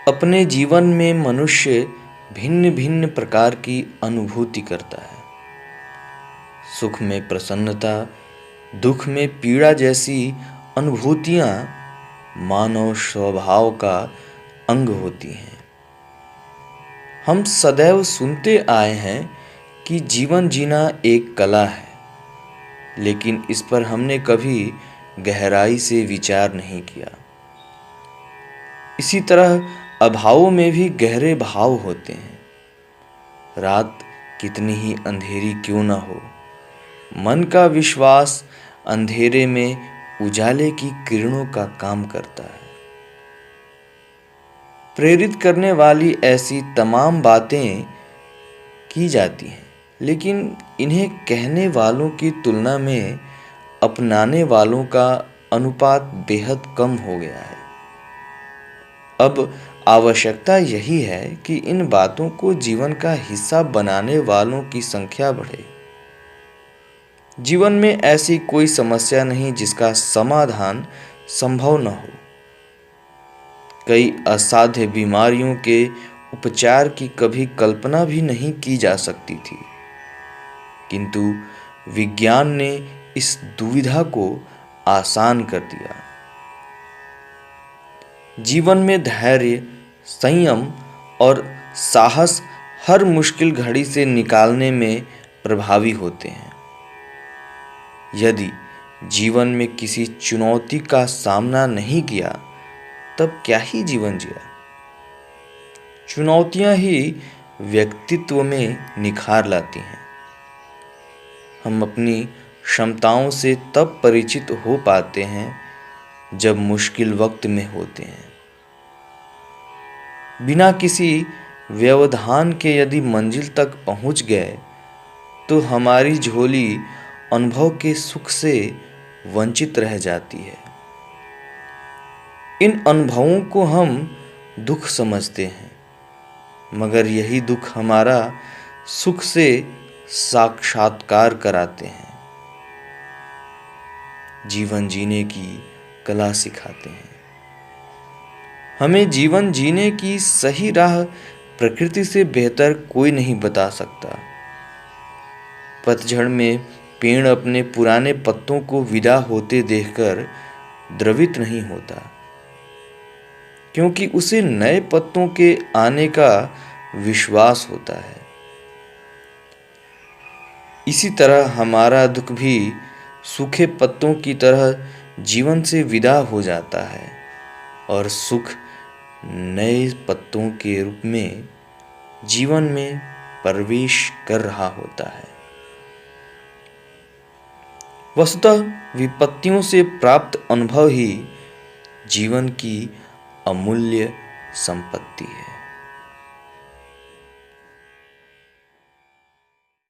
अपने जीवन में मनुष्य भिन्न भिन्न प्रकार की अनुभूति करता है। सुख में प्रसन्नता, दुख में पीड़ा जैसी अनुभूतियां मानव स्वभाव का अंग होती हैं। हम सदैव सुनते आए हैं कि जीवन जीना एक कला है, लेकिन इस पर हमने कभी गहराई से विचार नहीं किया। इसी तरह अभावों में भी गहरे भाव होते हैं। रात कितनी ही अंधेरी क्यों न हो, मन का विश्वास अंधेरे में उजाले की किरणों का काम करता है। प्रेरित करने वाली ऐसी तमाम बातें की जाती हैं, लेकिन इन्हें कहने वालों की तुलना में अपनाने वालों का अनुपात बेहद कम हो गया है। अब आवश्यकता यही है कि इन बातों को जीवन का हिस्सा बनाने वालों की संख्या बढ़े। जीवन में ऐसी कोई समस्या नहीं जिसका समाधान संभव न हो। कई असाध्य बीमारियों के उपचार की कभी कल्पना भी नहीं की जा सकती थी, किंतु विज्ञान ने इस दुविधा को आसान कर दिया। जीवन में धैर्य, संयम और साहस हर मुश्किल घड़ी से निकालने में प्रभावी होते हैं। यदि जीवन में किसी चुनौती का सामना नहीं किया, तब क्या ही जीवन जिया। चुनौतियां ही व्यक्तित्व में निखार लाती हैं। हम अपनी क्षमताओं से तब परिचित हो पाते हैं जब मुश्किल वक्त में होते हैं। बिना किसी व्यवधान के यदि मंजिल तक पहुंच गए, तो हमारी झोली अनुभव के सुख से वंचित रह जाती है। इन अनुभवों को हम दुख समझते हैं, मगर यही दुख हमारा सुख से साक्षात्कार कराते हैं, जीवन जीने की कला सिखाते हैं। हमें जीवन जीने की सही राह प्रकृति से बेहतर कोई नहीं बता सकता। पतझड़ में पेड़ अपने पुराने पत्तों को विदा होते देखकर द्रवित नहीं होता, क्योंकि उसे नए पत्तों के आने का विश्वास होता है। इसी तरह हमारा दुख भी सूखे पत्तों की तरह जीवन से विदा हो जाता है और सुख नए पत्तों के रूप में जीवन में प्रवेश कर रहा होता है। वस्तुतः विपत्तियों से प्राप्त अनुभव ही जीवन की अमूल्य संपत्ति है।